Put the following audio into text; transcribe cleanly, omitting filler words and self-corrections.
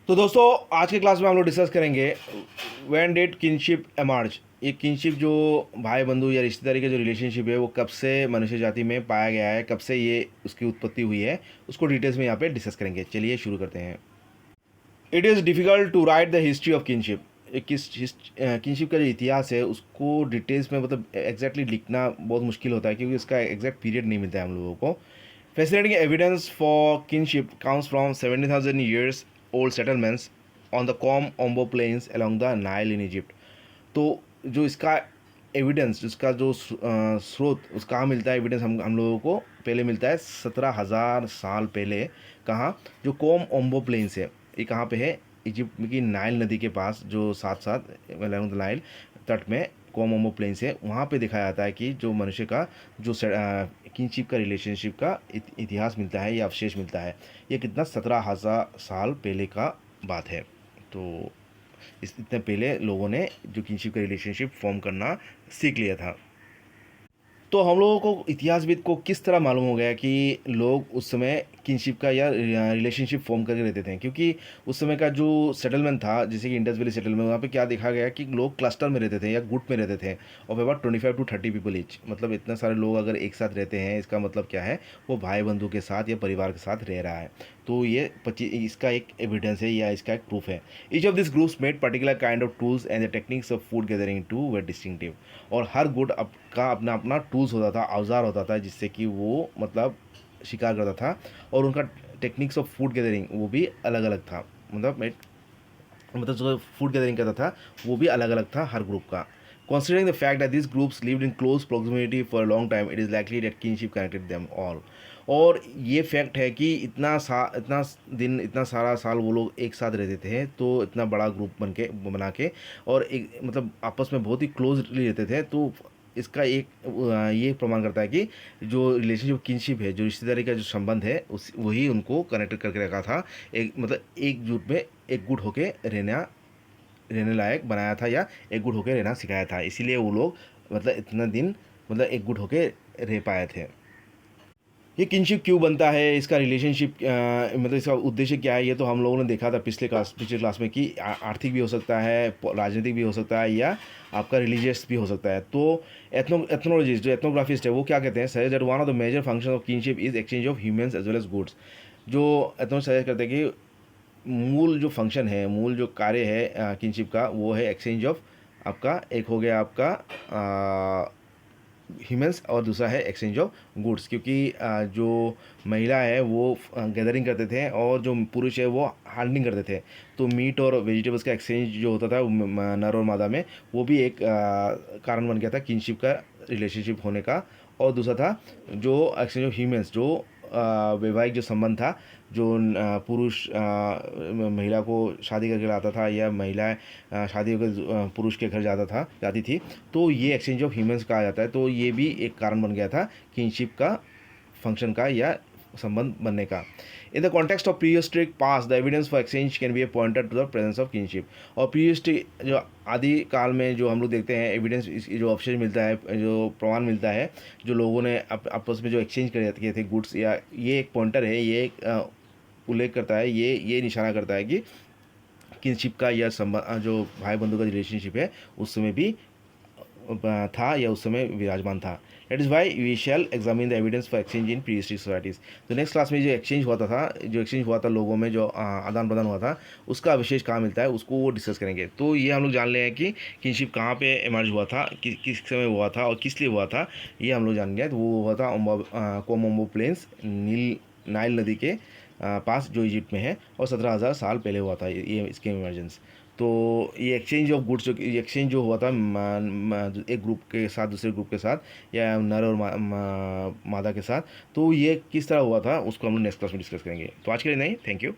तो दोस्तों आज के क्लास में हम लोग डिस्कस करेंगे व्हेन डिड किनशिप एमर्ज। ये किनशिप जो भाई बंधु या रिश्तेदारी का जो रिलेशनशिप है वो कब से मनुष्य जाति में पाया गया है, कब से ये उसकी उत्पत्ति हुई है, उसको डिटेल्स में यहाँ पे डिस्कस करेंगे। चलिए शुरू करते हैं। It is difficult to write the history of kinship. Kinship का जो इतिहास है उसको डिटेल्स में मतलब एग्जैक्टली लिखना बहुत मुश्किल होता है क्योंकि उसका एग्जैक्ट पीरियड नहीं मिलता है हम लोगों को। Fascinating evidence for kinship comes from 70,000 years old settlements on the Com Ombo plains along the Nile in Egypt। तो जो इसका एविडेंस, जिसका जो स्रोत उस कहाँ मिलता है, एविडेंस हम लोगों को पहले मिलता है 17,000 साल पहले। कहाँ? जो कोम ओम्बो प्लेन्स है, ये कहाँ पे है? इजिप्ट की नाइल नदी के पास, जो साथ साथ अलॉन्ग द नाइल तट में कोम ओम्बो प्लेन्स है, वहाँ पे दिखाया जाता है कि जो मनुष्य का जो किनशिप का रिलेशनशिप का इतिहास मिलता है या अवशेष मिलता है। ये कितना 17,000 साल पहले का बात है। तो इस इतने पहले लोगों ने जो किनशिप का रिलेशनशिप फॉर्म करना सीख लिया था। तो हम लोगों को इतिहासविद को किस तरह मालूम हो गया कि लोग उस समय किनशिप का या रिलेशनशिप फॉर्म करके रहते थे? क्योंकि उस समय का जो सेटलमेंट था, जैसे कि इंडस वैली सेटलमेंट, वहाँ पे क्या देखा गया कि लोग क्लस्टर में रहते थे या गुट में रहते थे और अबाउट 25 to 30 पीपल ईच। मतलब इतने सारे लोग अगर एक साथ रहते हैं, इसका मतलब क्या है? वो भाई बंधु के साथ या परिवार के साथ रह रहा है। तो ये 25 इसका एक एविडेंस है या इसका एक प्रूफ है। Each of this groups made particular kind of tools and the techniques of food gathering two way distinctive. और हर गुट का अपना अपना टूल्स होता था, औजार होता था, जिससे कि वो मतलब शिकार करता था। और उनका टेक्निक्स ऑफ फूड गैदरिंग वो भी अलग अलग था। मतलब जो फूड गैदरिंग करता था वो भी अलग अलग था हर ग्रुप का। Considering the fact that these groups lived in close proximity for a long time, it is likely that kinship connected them all। और ये फैक्ट है कि इतना सारा साल वो लोग एक साथ रहते थे, तो इतना बड़ा ग्रुप बना के और एक मतलब आपस में बहुत ही क्लोजली रहते थे। तो इसका एक ये प्रमाण करता है कि जो रिलेशनशिप किनशिप है, जो रिश्तेदारी का जो संबंध है, उस वही उनको कनेक्ट करके रखा था। एक मतलब एकजुट में एकजुट होके रहने लायक बनाया था या एकजुट होकर रहना सिखाया था। इसीलिए वो लोग मतलब इतना दिन मतलब एकजुट होकर रह पाए थे। ये किनशिप क्यों बनता है, इसका रिलेशनशिप मतलब इसका उद्देश्य क्या है, ये तो हम लोगों ने देखा था पिछले क्लास में कि आर्थिक भी हो सकता है, राजनीतिक भी हो सकता है, या आपका रिलीजियस भी हो सकता है। तो एथनोलॉजिस्ट जो एथनोग्राफिस्ट है वो क्या कहते हैं? Suggest that one of the major function of kinship is exchange of humans as well as goods. जो एथनो सजेस्ट करते हैं कि मूल जो फंक्शन है, मूल जो कार्य है किनशिप का, वो है एक्सचेंज ऑफ आपका, एक हो गया आपका ह्यूमंस और दूसरा है एक्सचेंज ऑफ गुड्स। क्योंकि जो महिला है वो गैदरिंग करते थे और जो पुरुष है वो हार्डनिंग करते थे। तो मीट और वेजिटेबल्स का एक्सचेंज जो होता था नर और मादा में, वो भी एक कारण बन गया था किनशिप का रिलेशनशिप होने का। और दूसरा था जो एक्सचेंज ऑफ ह्यूमंस, जो वैवाहिक जो संबंध था, जो पुरुष महिला को शादी करके लाता था या महिलाएं शादी होकर पुरुष के घर जाती थी। तो ये एक्सचेंज ऑफ ह्यूमंस कहा जाता है। तो ये भी एक कारण बन गया था किनशिप का फंक्शन का या संबंध बनने का। In the context of prehistoric past the evidence for exchange can be a pointer to the presence of kinship. और प्रीहिस्टोरिक जो आदि काल में जो हम लोग देखते हैं एविडेंस, जो अवशेष मिलता है, जो प्रमाण मिलता है, जो लोगों ने आपस में जो एक्सचेंज किए थे गुड्स, या ये एक पॉइंटर है, ये एक उल्लेख करता है, ये निशाना करता है कि किनशिप का यह संबंध, जो भाई बंधु का रिलेशनशिप है, उस समय भी था या उस समय विराजमान था। That is why we shall examine the evidence for exchange in prehistoric societies. तो नेक्स्ट क्लास में जो एक्सचेंज हुआ था लोगों में, जो आदान प्रदान हुआ था, उसका विशेष कहाँ मिलता है, उसको वो डिस्कस करेंगे। तो ये हम लोग जान लें कि किनशिप कहाँ पे इमर्ज हुआ था, किस समय हुआ था और किस लिए हुआ था, ये हम लोग जान लिया। तो वो हुआ था कोमोम्बो प्लेन्स, नाइल नदी के पास, जो इजिप्ट में है, और 17,000 साल पहले हुआ था ये इसके इमरजेंस। तो ये एक्सचेंज ऑफ गुड्स, जो एक्सचेंज जो हुआ था एक ग्रुप के साथ दूसरे ग्रुप के साथ, या नर और मादा के साथ, तो ये किस तरह हुआ था उसको हम लोग नेक्स्ट क्लास में डिस्कस करेंगे। तो आज के लिए नहीं, थैंक यू।